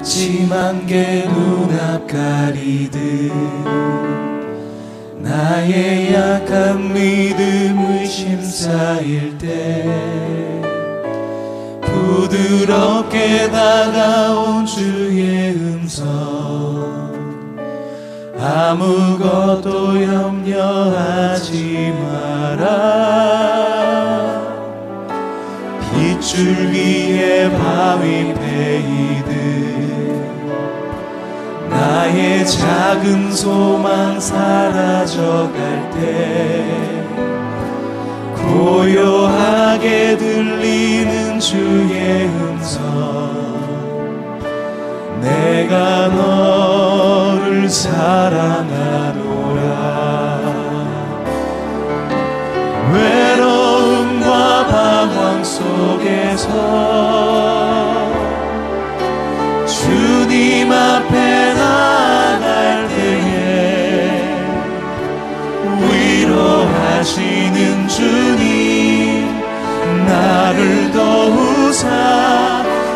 작지만 게 눈앞 가리듯 나의 약한 믿음의 심사일 때 부드럽게 다가온 주의 음성 아무것도 염려하지 마라 빗줄 위에 바위 패이듯 나의 작은 소망 사라져갈 때 고요하게 들리는 주의 음성 내가 너를 사랑하노라 외로움과 방황 속에서 주님 앞에 나갈 때에 위로하시는 주님 나를 도우사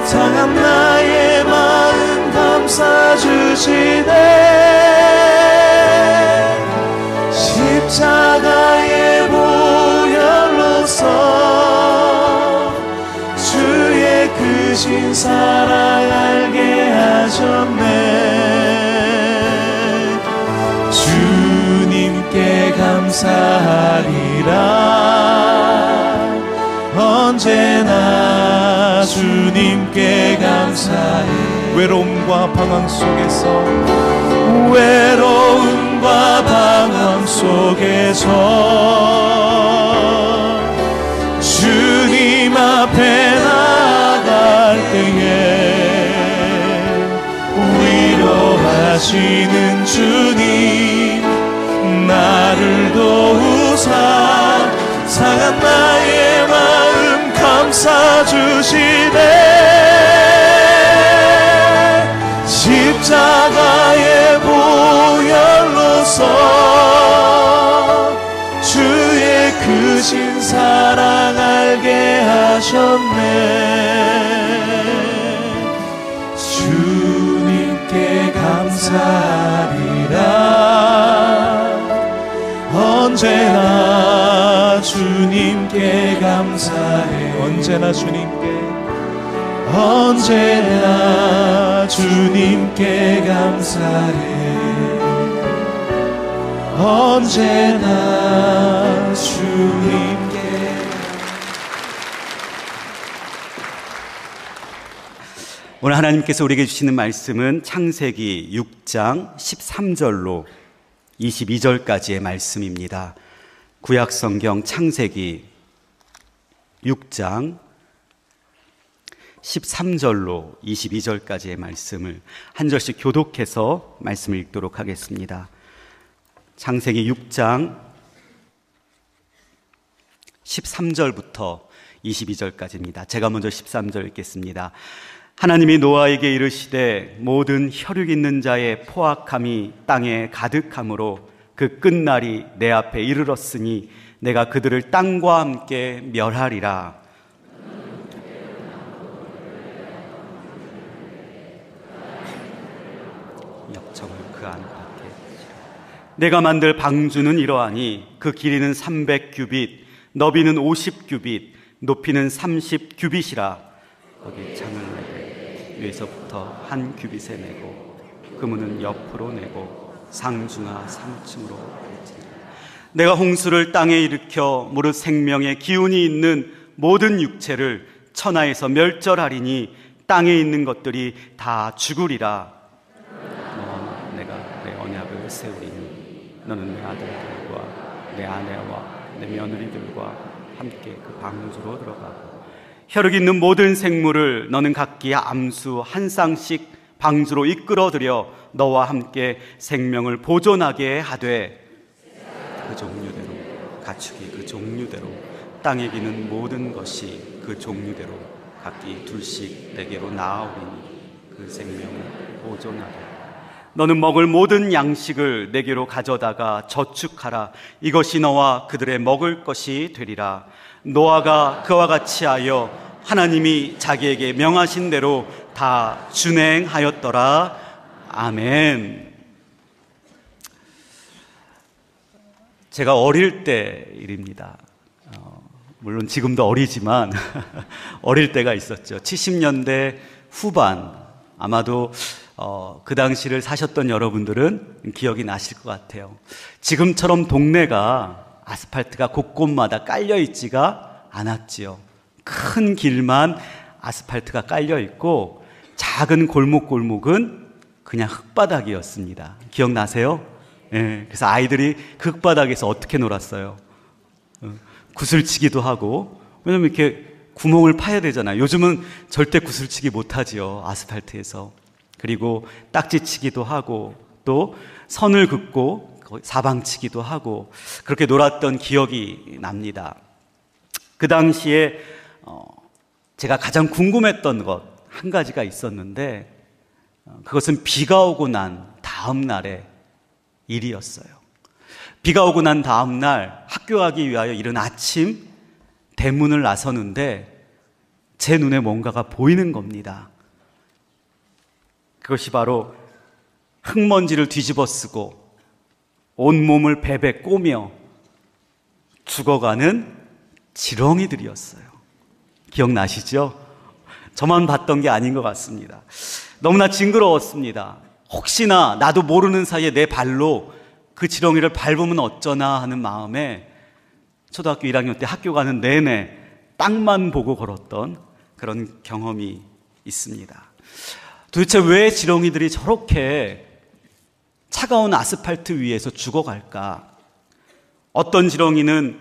상한 나의 마음 감싸주시네 십자가의 보혈로서 주의 크신 사랑 알게 하셨네 주님께 감사하리라 언제나 주님께 감사해 외로움과 방황 속에서 주님 앞에 나갈 때에 위로하시는 주님 나를 도우사 상한 나의 마음 감싸주시네 십자가의 보혈로서 주의 크신 사랑 알게 하셨네 주님께 감사하리라 언제나 주님께 감사해 언제나 주님께 감사해 언제나 주님께 오늘 하나님께서 우리에게 주시는 말씀은 창세기 6장 13절로 22절까지의 말씀입니다. 구약성경 창세기 6장 13절로 22절까지의 말씀을 한 절씩 교독해서 말씀을 읽도록 하겠습니다. 창세기 6장 13절부터 22절까지입니다. 제가 먼저 13절 읽겠습니다. 하나님이 노아에게 이르시되 모든 혈육 있는 자의 포악함이 땅에 가득함으로 그 끝날이 내 앞에 이르렀으니 내가 그들을 땅과 함께 멸하리라. 역청을 그 안 밖에 내가 만들 방주는 이러하니 그 길이는 300규빗 너비는 50규빗 높이는 30규빗이라 거기 창을 내되 위에서부터 한 규빗에 내고 그문은 옆으로 내고 상중하 3층으로 할지니라. 내가 홍수를 땅에 일으켜 무릇 생명의 기운이 있는 모든 육체를 천하에서 멸절하리니 땅에 있는 것들이 다 죽으리라. 너와 내가 내 언약을 세우리니 너는 내 아들들과 내 아내와 내 며느리들과 함께 그 방주로 들어가고 혈육 있는 모든 생물을 너는 각기 암수 한 쌍씩 방주로 이끌어들여 너와 함께 생명을 보존하게 하되 그 종류대로 가축이 그 종류대로 땅에 기는 모든 것이 그 종류대로 각기 둘씩 내게로 나아오리니 그 생명을 보존하라. 너는 먹을 모든 양식을 내게로 가져다가 저축하라. 이것이 너와 그들의 먹을 것이 되리라. 노아가 그와 같이 하여 하나님이 자기에게 명하신 대로 다 준행하였더라. 아멘. 제가 어릴 때 일입니다. 물론 지금도 어리지만 어릴 때가 있었죠. 70년대 후반, 아마도 그 당시를 사셨던 여러분들은 기억이 나실 것 같아요. 지금처럼 동네가 아스팔트가 곳곳마다 깔려 있지가 않았지요. 큰 길만 아스팔트가 깔려 있고 작은 골목골목은 그냥 흙바닥이었습니다. 기억나세요? 예, 그래서 아이들이 그 흙바닥에서 어떻게 놀았어요? 구슬치기도 하고, 왜냐면 이렇게 구멍을 파야 되잖아요. 요즘은 절대 구슬치기 못하지요, 아스팔트에서. 그리고 딱지치기도 하고, 또 선을 긋고 사방치기도 하고, 그렇게 놀았던 기억이 납니다. 그 당시에 제가 가장 궁금했던 것 한 가지가 있었는데, 그것은 비가 오고 난 다음 날의 일이었어요. 비가 오고 난 다음 날 학교 가기 위하여 이른 아침 대문을 나서는데 제 눈에 뭔가가 보이는 겁니다. 그것이 바로 흙먼지를 뒤집어 쓰고 온몸을 베베 꼬며 죽어가는 지렁이들이었어요. 기억나시죠? 저만 봤던 게 아닌 것 같습니다. 너무나 징그러웠습니다. 혹시나 나도 모르는 사이에 내 발로 그 지렁이를 밟으면 어쩌나 하는 마음에 초등학교 1학년 때 학교 가는 내내 땅만 보고 걸었던 그런 경험이 있습니다. 도대체 왜 지렁이들이 저렇게 차가운 아스팔트 위에서 죽어갈까? 어떤 지렁이는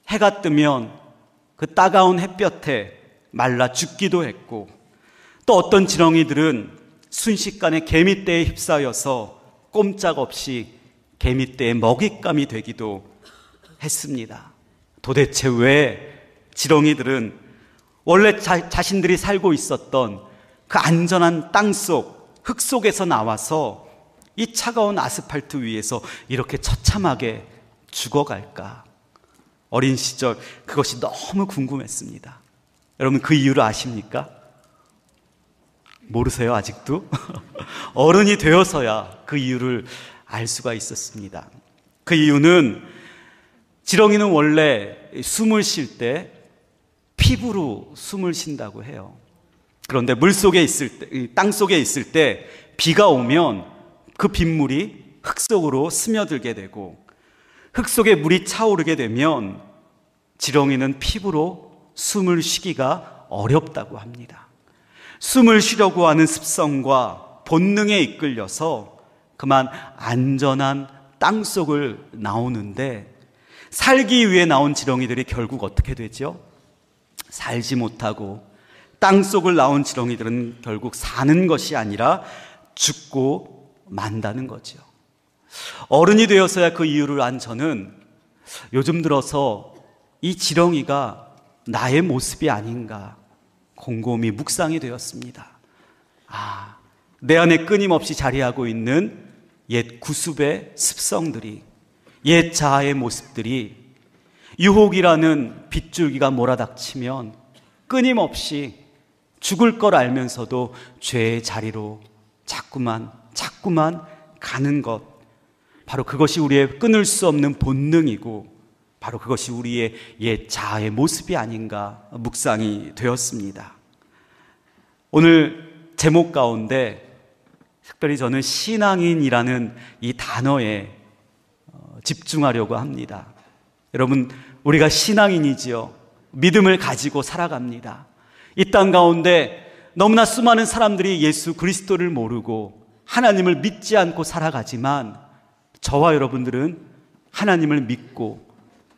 해가 뜨면 그 따가운 햇볕에 말라 죽기도 했고, 또 어떤 지렁이들은 순식간에 개미떼에 휩싸여서 꼼짝없이 개미떼의 먹잇감이 되기도 했습니다. 도대체 왜 지렁이들은 원래 자신들이 살고 있었던 그 안전한 땅속, 흙 속에서 나와서 이 차가운 아스팔트 위에서 이렇게 처참하게 죽어갈까? 어린 시절 그것이 너무 궁금했습니다. 여러분, 그 이유를 아십니까? 모르세요, 아직도? 어른이 되어서야 그 이유를 알 수가 있었습니다. 그 이유는 지렁이는 원래 숨을 쉴 때 피부로 숨을 쉰다고 해요. 그런데 물 속에 있을 때, 땅 속에 있을 때 비가 오면 그 빗물이 흙 속으로 스며들게 되고, 흙 속에 물이 차오르게 되면 지렁이는 피부로 숨을 쉬기가 어렵다고 합니다. 숨을 쉬려고 하는 습성과 본능에 이끌려서 그만 안전한 땅속을 나오는데, 살기 위해 나온 지렁이들이 결국 어떻게 되죠? 살지 못하고, 땅속을 나온 지렁이들은 결국 사는 것이 아니라 죽고 만다는 거죠. 어른이 되어서야 그 이유를 안 저는 요즘 들어서 이 지렁이가 나의 모습이 아닌가 곰곰이 묵상이 되었습니다. 내 안에 끊임없이 자리하고 있는 옛 구습의 습성들이, 옛 자아의 모습들이 유혹이라는 빗줄기가 몰아닥치면 끊임없이 죽을 걸 알면서도 죄의 자리로 자꾸만 가는 것, 바로 그것이 우리의 끊을 수 없는 본능이고, 바로 그것이 우리의 옛 자아의 모습이 아닌가 묵상이 되었습니다. 오늘 제목 가운데 특별히 저는 신앙인이라는 이 단어에 집중하려고 합니다. 여러분, 우리가 신앙인이지요. 믿음을 가지고 살아갑니다. 이 땅 가운데 너무나 수많은 사람들이 예수 그리스도를 모르고 하나님을 믿지 않고 살아가지만, 저와 여러분들은 하나님을 믿고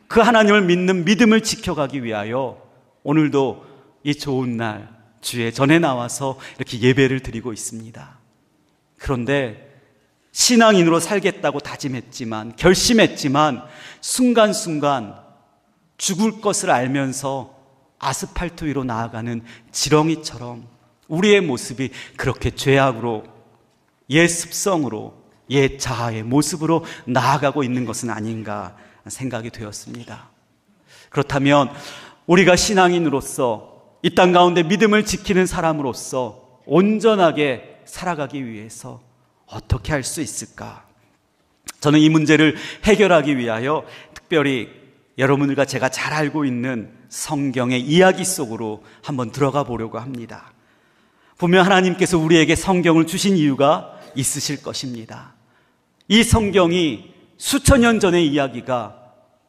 그 하나님을 믿는 믿음을 지켜가기 위하여 오늘도 이 좋은 날 주의 전에 나와서 이렇게 예배를 드리고 있습니다. 그런데 신앙인으로 살겠다고 다짐했지만, 결심했지만 순간순간 죽을 것을 알면서 아스팔트 위로 나아가는 지렁이처럼 우리의 모습이 그렇게 죄악으로, 옛 습성으로, 옛 자아의 모습으로 나아가고 있는 것은 아닌가 생각이 되었습니다. 그렇다면 우리가 신앙인으로서, 이 땅 가운데 믿음을 지키는 사람으로서 온전하게 살아가기 위해서 어떻게 할 수 있을까? 저는 이 문제를 해결하기 위하여 특별히 여러분들과 제가 잘 알고 있는 성경의 이야기 속으로 한번 들어가 보려고 합니다. 분명 하나님께서 우리에게 성경을 주신 이유가 있으실 것입니다. 이 성경이 수천 년 전의 이야기가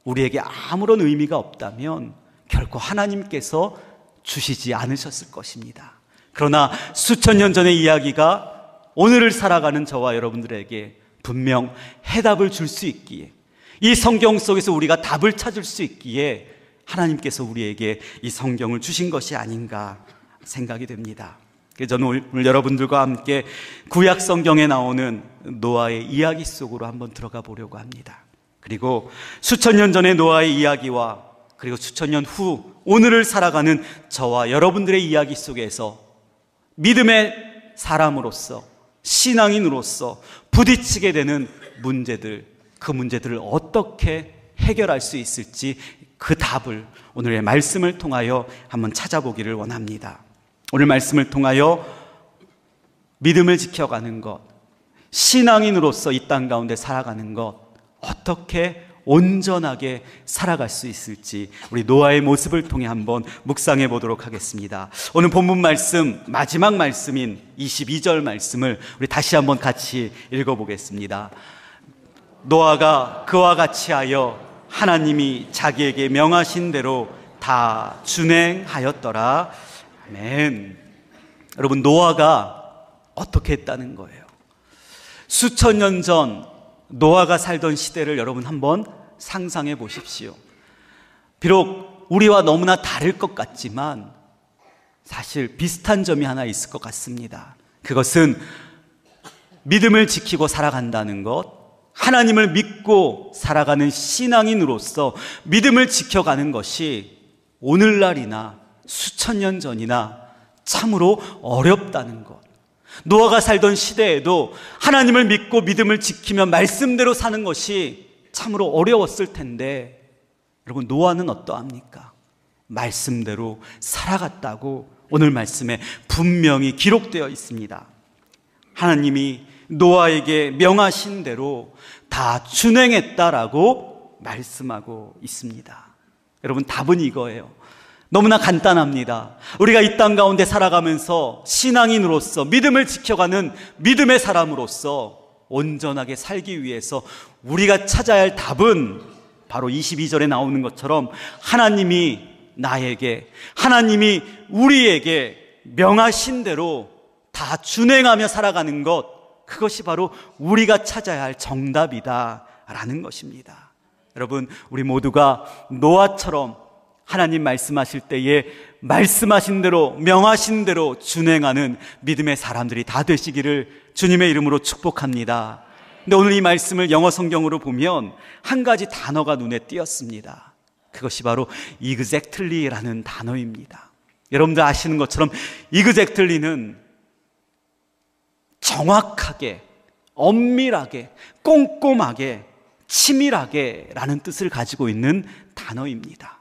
우리에게 아무런 의미가 없다면 결코 하나님께서 주시지 않으셨을 것입니다. 그러나 수천 년 전의 이야기가 오늘을 살아가는 저와 여러분들에게 분명 해답을 줄 수 있기에, 이 성경 속에서 우리가 답을 찾을 수 있기에 하나님께서 우리에게 이 성경을 주신 것이 아닌가 생각이 됩니다. 그래서 저는 오늘 여러분들과 함께 구약 성경에 나오는 노아의 이야기 속으로 한번 들어가 보려고 합니다. 그리고 수천 년 전의 노아의 이야기와 그리고 수천 년 후 오늘을 살아가는 저와 여러분들의 이야기 속에서 믿음의 사람으로서, 신앙인으로서 부딪히게 되는 문제들, 그 문제들을 어떻게 해결할 수 있을지 그 답을 오늘의 말씀을 통하여 한번 찾아보기를 원합니다. 오늘 말씀을 통하여 믿음을 지켜가는 것, 신앙인으로서 이 땅 가운데 살아가는 것, 어떻게 온전하게 살아갈 수 있을지 우리 노아의 모습을 통해 한번 묵상해 보도록 하겠습니다. 오늘 본문 말씀, 마지막 말씀인 22절 말씀을 우리 다시 한번 같이 읽어보겠습니다. 노아가 그와 같이 하여 하나님이 자기에게 명하신 대로 다 준행하였더라. 아멘. 여러분, 노아가 어떻게 했다는 거예요? 수천 년 전 노아가 살던 시대를 여러분 한번 상상해 보십시오. 비록 우리와 너무나 다를 것 같지만 사실 비슷한 점이 하나 있을 것 같습니다. 그것은 믿음을 지키고 살아간다는 것, 하나님을 믿고 살아가는 신앙인으로서 믿음을 지켜가는 것이 오늘날이나 수천 년 전이나 참으로 어렵다는 것. 노아가 살던 시대에도 하나님을 믿고 믿음을 지키며 말씀대로 사는 것이 참으로 어려웠을 텐데, 여러분, 노아는 어떠합니까? 말씀대로 살아갔다고 오늘 말씀에 분명히 기록되어 있습니다. 하나님이 노아에게 명하신 대로 다 준행했다라고 말씀하고 있습니다. 여러분, 답은 이거예요. 너무나 간단합니다. 우리가 이 땅 가운데 살아가면서 신앙인으로서 믿음을 지켜가는 믿음의 사람으로서 온전하게 살기 위해서 우리가 찾아야 할 답은 바로 22절에 나오는 것처럼 하나님이 나에게, 하나님이 우리에게 명하신 대로 다 준행하며 살아가는 것, 그것이 바로 우리가 찾아야 할 정답이다라는 것입니다. 여러분, 우리 모두가 노아처럼 하나님 말씀하실 때에 말씀하신 대로, 명하신 대로 준행하는 믿음의 사람들이 다 되시기를 주님의 이름으로 축복합니다. 근데 오늘 이 말씀을 영어 성경으로 보면 한 가지 단어가 눈에 띄었습니다. 그것이 바로 exactly라는 단어입니다. 여러분들 아시는 것처럼 exactly는 정확하게, 엄밀하게, 꼼꼼하게, 치밀하게 라는 뜻을 가지고 있는 단어입니다.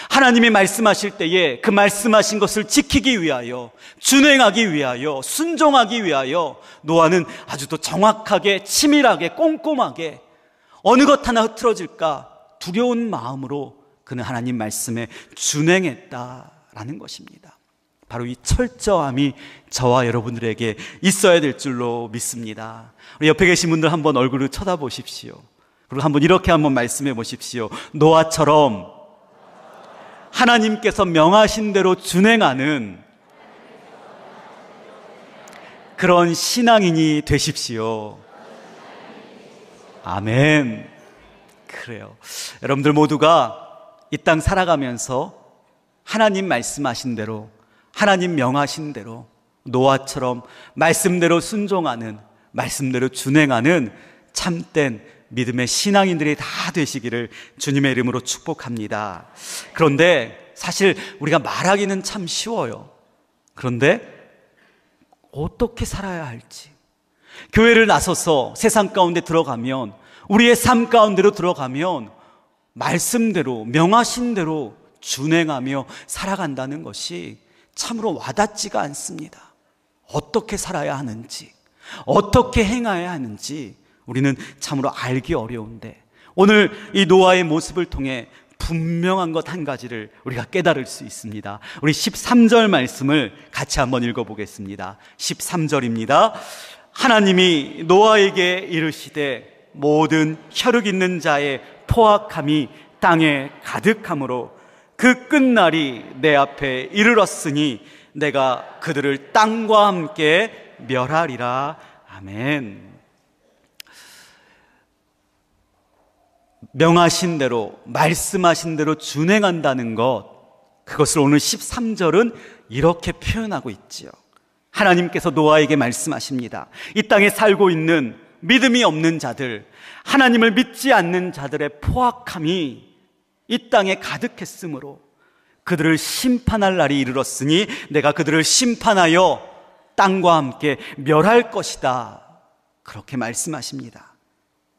하나님이 말씀하실 때에 그 말씀하신 것을 지키기 위하여, 준행하기 위하여, 순종하기 위하여 노아는 아주 더 정확하게, 치밀하게, 꼼꼼하게 어느 것 하나 흐트러질까 두려운 마음으로 그는 하나님 말씀에 준행했다라는 것입니다. 바로 이 철저함이 저와 여러분들에게 있어야 될 줄로 믿습니다. 우리 옆에 계신 분들 한번 얼굴을 쳐다보십시오. 그리고 한번 이렇게 한번 말씀해 보십시오. 노아처럼 하나님께서 명하신 대로 준행하는 그런 신앙인이 되십시오. 아멘. 그래요. 여러분들 모두가 이 땅 살아가면서 하나님 말씀하신 대로, 하나님 명하신 대로 노아처럼 말씀대로 순종하는, 말씀대로 준행하는 참된 믿음의 신앙인들이 다 되시기를 주님의 이름으로 축복합니다. 그런데 사실 우리가 말하기는 참 쉬워요. 그런데 어떻게 살아야 할지, 교회를 나서서 세상 가운데 들어가면, 우리의 삶 가운데로 들어가면 말씀대로, 명하신 대로 준행하며 살아간다는 것이 참으로 와닿지가 않습니다. 어떻게 살아야 하는지, 어떻게 행해야 하는지 우리는 참으로 알기 어려운데, 오늘 이 노아의 모습을 통해 분명한 것 한 가지를 우리가 깨달을 수 있습니다. 우리 13절 말씀을 같이 한번 읽어보겠습니다. 13절입니다. 하나님이 노아에게 이르시되 모든 혈육 있는 자의 포악함이 땅에 가득함으로 그 끝날이 내 앞에 이르렀으니 내가 그들을 땅과 함께 멸하리라. 아멘. 명하신 대로, 말씀하신 대로 준행한다는 것, 그것을 오늘 13절은 이렇게 표현하고 있지요. 하나님께서 노아에게 말씀하십니다. 이 땅에 살고 있는 믿음이 없는 자들, 하나님을 믿지 않는 자들의 포악함이 이 땅에 가득했으므로 그들을 심판할 날이 이르렀으니 내가 그들을 심판하여 땅과 함께 멸할 것이다. 그렇게 말씀하십니다.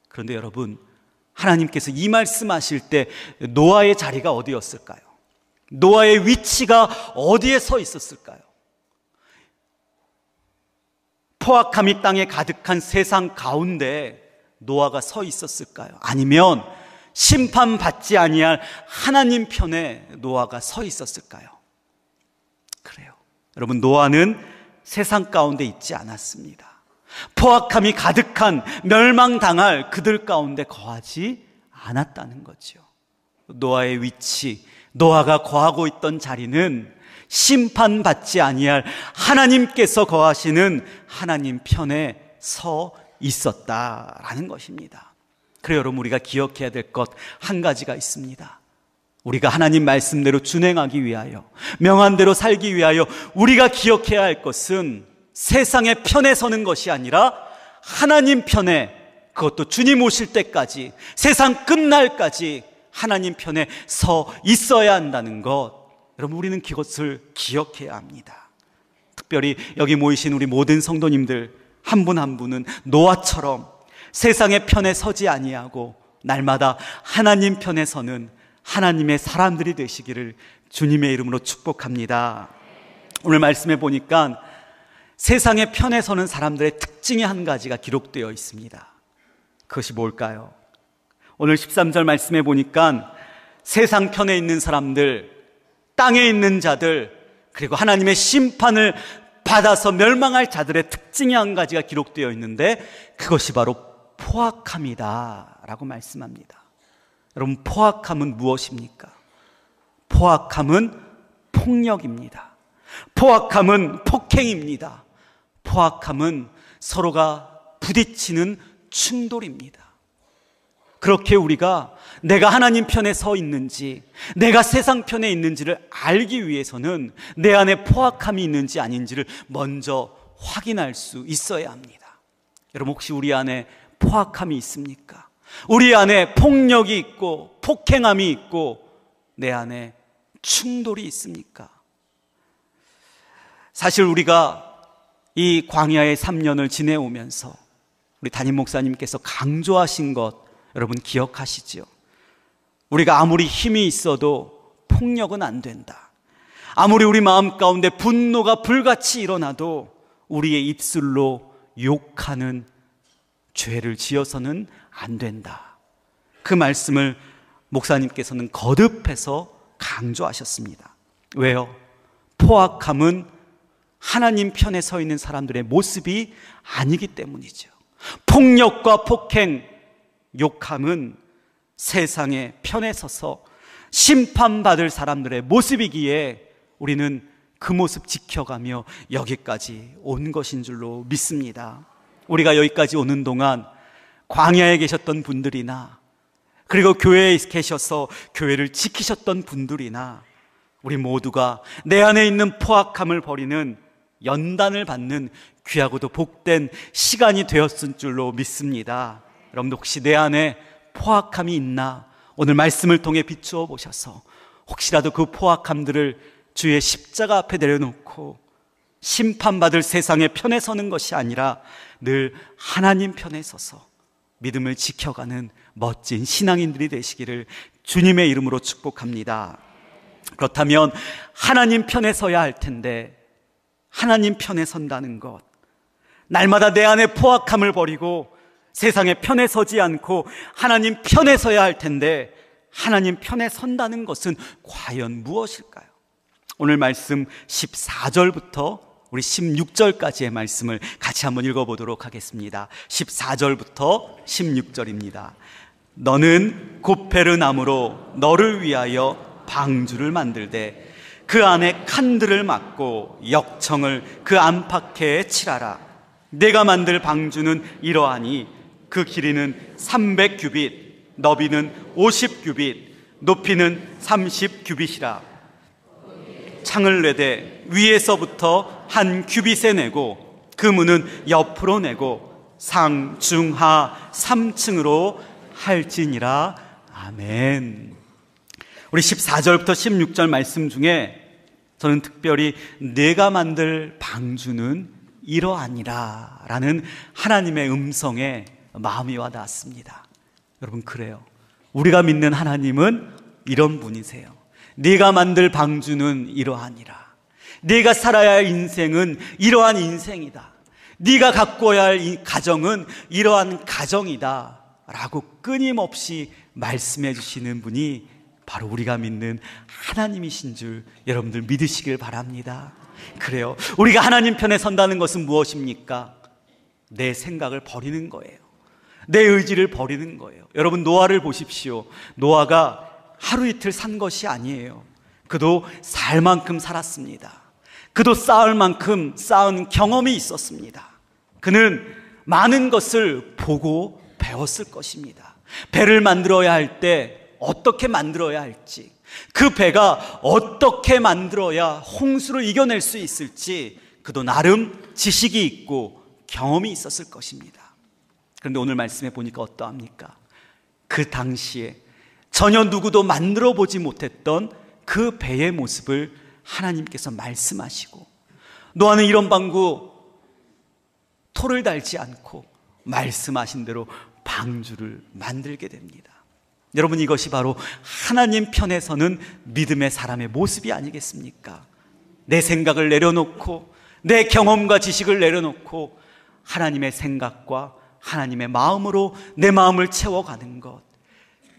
그런데 여러분, 하나님께서 이 말씀하실 때 노아의 자리가 어디였을까요? 노아의 위치가 어디에 서 있었을까요? 포악함이 땅에 가득한 세상 가운데 노아가 서 있었을까요? 아니면 심판받지 아니할 하나님 편에 노아가 서 있었을까요? 그래요. 여러분, 노아는 세상 가운데 있지 않았습니다. 포악함이 가득한 멸망당할 그들 가운데 거하지 않았다는 거죠. 노아의 위치, 노아가 거하고 있던 자리는 심판받지 아니할 하나님께서 거하시는 하나님 편에 서 있었다라는 것입니다. 그래요, 여러분, 우리가 기억해야 될 것 한 가지가 있습니다. 우리가 하나님 말씀대로 준행하기 위하여, 명한 대로 살기 위하여 우리가 기억해야 할 것은 세상의 편에 서는 것이 아니라 하나님 편에, 그것도 주님 오실 때까지, 세상 끝날까지 하나님 편에 서 있어야 한다는 것, 여러분, 우리는 그것을 기억해야 합니다. 특별히 여기 모이신 우리 모든 성도님들 한 분 한 분은 노아처럼 세상의 편에 서지 아니하고 날마다 하나님 편에 서는 하나님의 사람들이 되시기를 주님의 이름으로 축복합니다. 오늘 말씀해 보니까 세상의 편에 서는 사람들의 특징이 한 가지가 기록되어 있습니다. 그것이 뭘까요? 오늘 13절 말씀해 보니까 세상 편에 있는 사람들, 땅에 있는 자들, 그리고 하나님의 심판을 받아서 멸망할 자들의 특징이 한 가지가 기록되어 있는데 그것이 바로 포악함이다 라고 말씀합니다. 여러분, 포악함은 무엇입니까? 포악함은 폭력입니다. 포악함은 폭행입니다. 포악함은 서로가 부딪히는 충돌입니다. 그렇게 우리가 내가 하나님 편에 서 있는지, 내가 세상 편에 있는지를 알기 위해서는 내 안에 포악함이 있는지 아닌지를 먼저 확인할 수 있어야 합니다. 여러분, 혹시 우리 안에 포악함이 있습니까? 우리 안에 폭력이 있고 폭행함이 있고 내 안에 충돌이 있습니까? 사실 우리가 이 광야의 3년을 지내오면서 우리 담임 목사님께서 강조하신 것 여러분 기억하시지요? 우리가 아무리 힘이 있어도 폭력은 안 된다. 아무리 우리 마음 가운데 분노가 불같이 일어나도 우리의 입술로 욕하는 죄를 지어서는 안 된다. 그 말씀을 목사님께서는 거듭해서 강조하셨습니다. 왜요? 포악함은 하나님 편에 서 있는 사람들의 모습이 아니기 때문이죠. 폭력과 폭행, 욕함은 세상의 편에 서서 심판받을 사람들의 모습이기에 우리는 그 모습 지켜가며 여기까지 온 것인 줄로 믿습니다. 우리가 여기까지 오는 동안 광야에 계셨던 분들이나 그리고 교회에 계셔서 교회를 지키셨던 분들이나 우리 모두가 내 안에 있는 포악함을 버리는 연단을 받는 귀하고도 복된 시간이 되었을 줄로 믿습니다. 여러분도 혹시 내 안에 포악함이 있나 오늘 말씀을 통해 비추어 보셔서 혹시라도 그 포악함들을 주의 십자가 앞에 내려놓고 심판받을 세상의 편에 서는 것이 아니라 늘 하나님 편에 서서 믿음을 지켜가는 멋진 신앙인들이 되시기를 주님의 이름으로 축복합니다. 그렇다면 하나님 편에 서야 할 텐데 하나님 편에 선다는 것, 날마다 내 안에 포악함을 버리고 세상의 편에 서지 않고 하나님 편에 서야 할 텐데 하나님 편에 선다는 것은 과연 무엇일까요? 오늘 말씀 14절부터 우리 16절까지의 말씀을 같이 한번 읽어보도록 하겠습니다. 14절부터 16절입니다. 너는 고페르나무로 너를 위하여 방주를 만들되 그 안에 칸들을 막고 역청을 그 안팎에 칠하라. 내가 만들 방주는 이러하니 그 길이는 300규빗, 너비는 50규빗, 높이는 30규빗이라. 창을 내되 위에서부터 한 규빗에 내고 그 문은 옆으로 내고 상, 중, 하 3층으로 할지니라. 아멘. 우리 14절부터 16절 말씀 중에 저는 특별히 내가 만들 방주는 이러하니라 라는 하나님의 음성에 마음이 와닿았습니다. 여러분, 그래요. 우리가 믿는 하나님은 이런 분이세요. 네가 만들 방주는 이러하니라. 네가 살아야 할 인생은 이러한 인생이다. 네가 가꿔야 할 이 가정은 이러한 가정이다 라고 끊임없이 말씀해 주시는 분이 바로 우리가 믿는 하나님이신 줄 여러분들 믿으시길 바랍니다. 그래요. 우리가 하나님 편에 선다는 것은 무엇입니까? 내 생각을 버리는 거예요. 내 의지를 버리는 거예요. 여러분, 노아를 보십시오. 노아가 하루 이틀 산 것이 아니에요. 그도 살 만큼 살았습니다. 그도 쌓을 만큼 쌓은 경험이 있었습니다. 그는 많은 것을 보고 배웠을 것입니다. 배를 만들어야 할 때 어떻게 만들어야 할지, 그 배가 어떻게 만들어야 홍수를 이겨낼 수 있을지 그도 나름 지식이 있고 경험이 있었을 것입니다. 그런데 오늘 말씀해 보니까 어떠합니까? 그 당시에 전혀 누구도 만들어 보지 못했던 그 배의 모습을 하나님께서 말씀하시고, 노아는 이런 방구 토를 달지 않고 말씀하신 대로 방주를 만들게 됩니다. 여러분, 이것이 바로 하나님 편에 서는 믿음의 사람의 모습이 아니겠습니까? 내 생각을 내려놓고 내 경험과 지식을 내려놓고 하나님의 생각과 하나님의 마음으로 내 마음을 채워가는 것,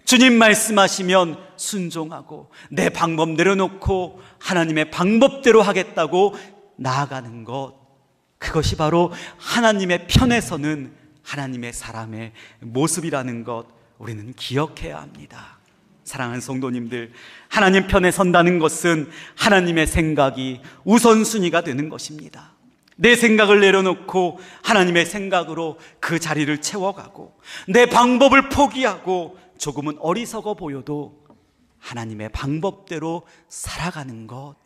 주님 말씀하시면 순종하고 내 방법 내려놓고 하나님의 방법대로 하겠다고 나아가는 것, 그것이 바로 하나님의 편에 서는 하나님의 사람의 모습이라는 것 우리는 기억해야 합니다. 사랑하는 성도님들, 하나님 편에 선다는 것은 하나님의 생각이 우선순위가 되는 것입니다. 내 생각을 내려놓고 하나님의 생각으로 그 자리를 채워가고, 내 방법을 포기하고 조금은 어리석어 보여도 하나님의 방법대로 살아가는 것,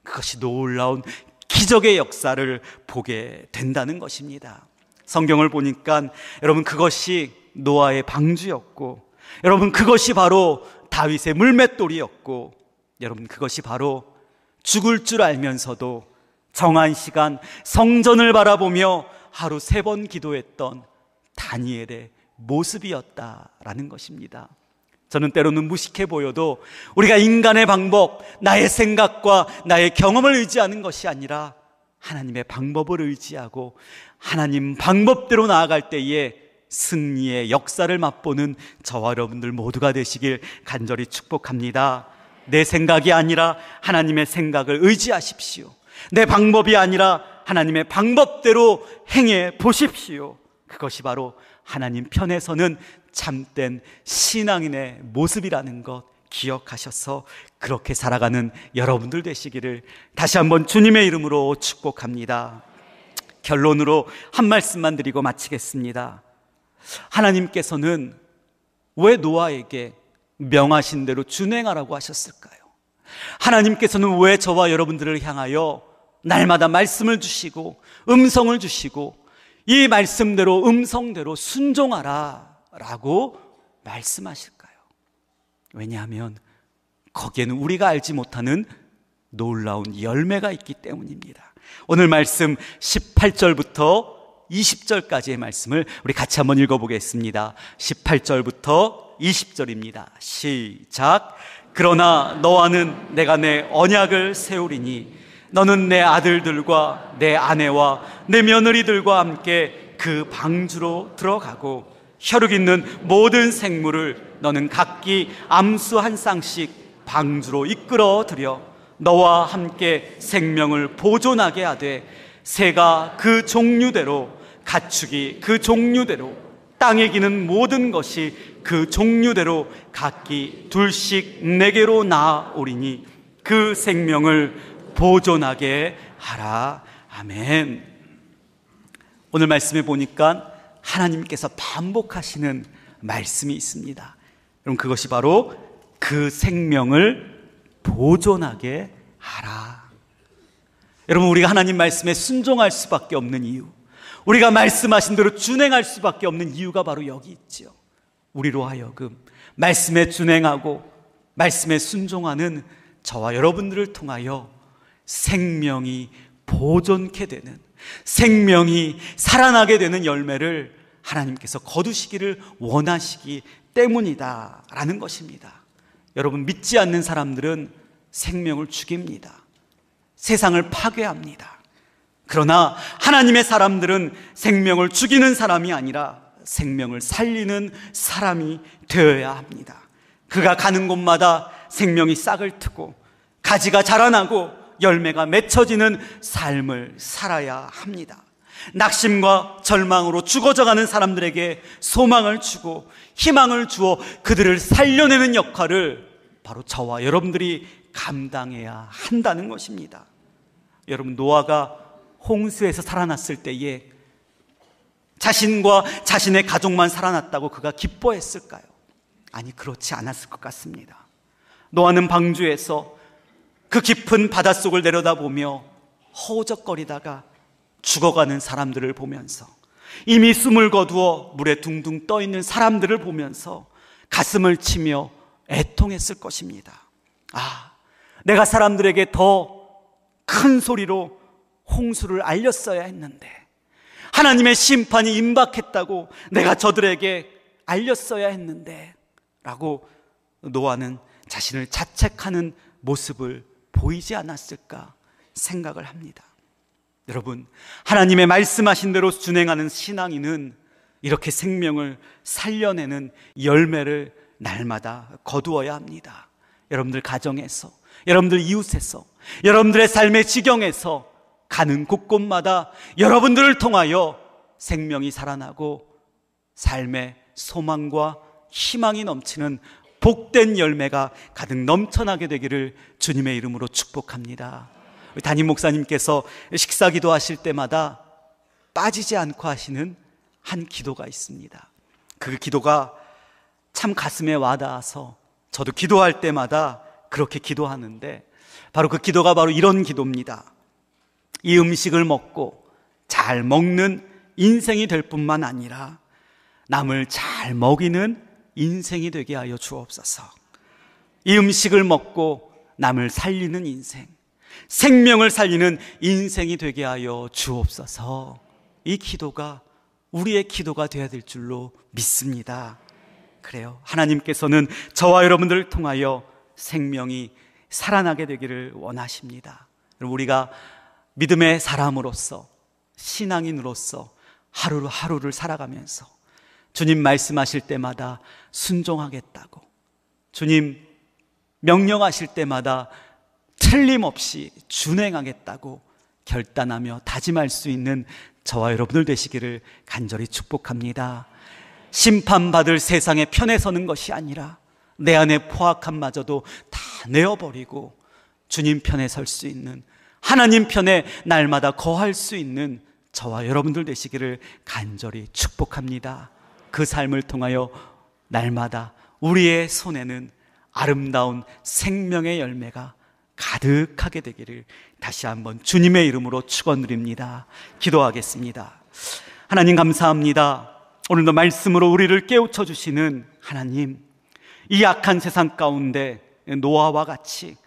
그것이 놀라운 기적의 역사를 보게 된다는 것입니다. 성경을 보니까 여러분, 그것이 노아의 방주였고, 여러분, 그것이 바로 다윗의 물맷돌이었고, 여러분, 그것이 바로 죽을 줄 알면서도 정한 시간 성전을 바라보며 하루 3번 기도했던 다니엘의 모습이었다라는 것입니다. 저는 때로는 무식해 보여도 우리가 인간의 방법, 나의 생각과 나의 경험을 의지하는 것이 아니라 하나님의 방법을 의지하고 하나님 방법대로 나아갈 때에 승리의 역사를 맛보는 저와 여러분들 모두가 되시길 간절히 축복합니다. 내 생각이 아니라 하나님의 생각을 의지하십시오. 내 방법이 아니라 하나님의 방법대로 행해 보십시오. 그것이 바로 하나님 편에 서는 참된 신앙인의 모습이라는 것 기억하셔서 그렇게 살아가는 여러분들 되시기를 다시 한번 주님의 이름으로 축복합니다. 결론으로 한 말씀만 드리고 마치겠습니다. 하나님께서는 왜 노아에게 명하신 대로 준행하라고 하셨을까요? 하나님께서는 왜 저와 여러분들을 향하여 날마다 말씀을 주시고 음성을 주시고 이 말씀대로 음성대로 순종하라 라고 말씀하실까요? 왜냐하면 거기에는 우리가 알지 못하는 놀라운 열매가 있기 때문입니다. 오늘 말씀 18절부터 20절까지의 말씀을 우리 같이 한번 읽어보겠습니다. 18절부터 20절입니다. 시작. 그러나 너와는 내가 내 언약을 세우리니 너는 내 아들들과 내 아내와 내 며느리들과 함께 그 방주로 들어가고 혈육 있는 모든 생물을 너는 각기 암수 한 쌍씩 방주로 이끌어 들여 너와 함께 생명을 보존하게 하되 새가 그 종류대로 가축이 그 종류대로 땅에 기는 모든 것이 그 종류대로 각기 둘씩 내게로 나아오리니 그 생명을 보존하게 하라. 아멘. 오늘 말씀에 보니까 하나님께서 반복하시는 말씀이 있습니다. 여러분, 그것이 바로 그 생명을 보존하게 하라. 여러분, 우리가 하나님 말씀에 순종할 수밖에 없는 이유, 우리가 말씀하신 대로 준행할 수밖에 없는 이유가 바로 여기 있죠. 우리로 하여금 말씀에 준행하고 말씀에 순종하는 저와 여러분들을 통하여 생명이 보존케 되는, 생명이 살아나게 되는 열매를 하나님께서 거두시기를 원하시기 때문이다 라는 것입니다. 여러분, 믿지 않는 사람들은 생명을 죽입니다. 세상을 파괴합니다. 그러나 하나님의 사람들은 생명을 죽이는 사람이 아니라 생명을 살리는 사람이 되어야 합니다. 그가 가는 곳마다 생명이 싹을 트고 가지가 자라나고 열매가 맺혀지는 삶을 살아야 합니다. 낙심과 절망으로 죽어져가는 사람들에게 소망을 주고 희망을 주어 그들을 살려내는 역할을 바로 저와 여러분들이 감당해야 한다는 것입니다. 여러분, 노아가 홍수에서 살아났을 때에 자신과 자신의 가족만 살아났다고 그가 기뻐했을까요? 아니, 그렇지 않았을 것 같습니다. 노아는 방주에서 그 깊은 바닷속을 내려다보며 허우적거리다가 죽어가는 사람들을 보면서, 이미 숨을 거두어 물에 둥둥 떠있는 사람들을 보면서 가슴을 치며 애통했을 것입니다. 아, 내가 사람들에게 더 큰 소리로 홍수를 알렸어야 했는데, 하나님의 심판이 임박했다고 내가 저들에게 알렸어야 했는데 라고 노아는 자신을 자책하는 모습을 보이지 않았을까 생각을 합니다. 여러분, 하나님의 말씀하신 대로 준행하는 신앙인은 이렇게 생명을 살려내는 열매를 날마다 거두어야 합니다. 여러분들 가정에서, 여러분들 이웃에서, 여러분들의 삶의 지경에서 가는 곳곳마다 여러분들을 통하여 생명이 살아나고 삶의 소망과 희망이 넘치는 복된 열매가 가득 넘쳐나게 되기를 주님의 이름으로 축복합니다. 담임 목사님께서 식사 기도하실 때마다 빠지지 않고 하시는 한 기도가 있습니다. 그 기도가 참 가슴에 와닿아서 저도 기도할 때마다 그렇게 기도하는데, 바로 그 기도가 바로 이런 기도입니다. 이 음식을 먹고 잘 먹는 인생이 될 뿐만 아니라 남을 잘 먹이는 인생이 되게 하여 주옵소서. 이 음식을 먹고 남을 살리는 인생, 생명을 살리는 인생이 되게 하여 주옵소서. 이 기도가 우리의 기도가 되어야 될 줄로 믿습니다. 그래요, 하나님께서는 저와 여러분들을 통하여 생명이 살아나게 되기를 원하십니다. 우리가 믿음의 사람으로서, 신앙인으로서 하루를 살아가면서 주님 말씀하실 때마다 순종하겠다고, 주님 명령하실 때마다 틀림없이 준행하겠다고 결단하며 다짐할 수 있는 저와 여러분들 되시기를 간절히 축복합니다. 심판받을 세상에 편에 서는 것이 아니라 내 안에 포악함마저도 다 내어버리고 주님 편에 설 수 있는, 하나님 편에 날마다 거할 수 있는 저와 여러분들 되시기를 간절히 축복합니다. 그 삶을 통하여 날마다 우리의 손에는 아름다운 생명의 열매가 가득하게 되기를 다시 한번 주님의 이름으로 축원드립니다. 기도하겠습니다. 하나님, 감사합니다. 오늘도 말씀으로 우리를 깨우쳐 주시는 하나님, 이 악한 세상 가운데 노아와 같이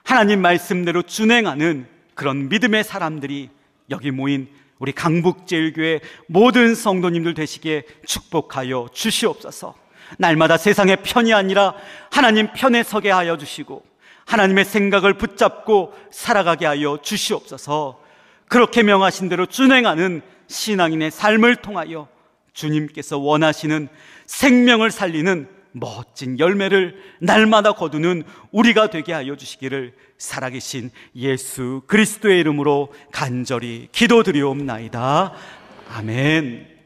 하나님 말씀대로 준행하는 그런 믿음의 사람들이 여기 모인 우리 강북제일교회 모든 성도님들 되시기에 축복하여 주시옵소서. 날마다 세상의 편이 아니라 하나님 편에 서게 하여 주시고, 하나님의 생각을 붙잡고 살아가게 하여 주시옵소서. 그렇게 명하신 대로 준행하는 신앙인의 삶을 통하여 주님께서 원하시는 생명을 살리는 멋진 열매를 날마다 거두는 우리가 되게 하여 주시기를 살아계신 예수 그리스도의 이름으로 간절히 기도드리옵나이다. 아멘.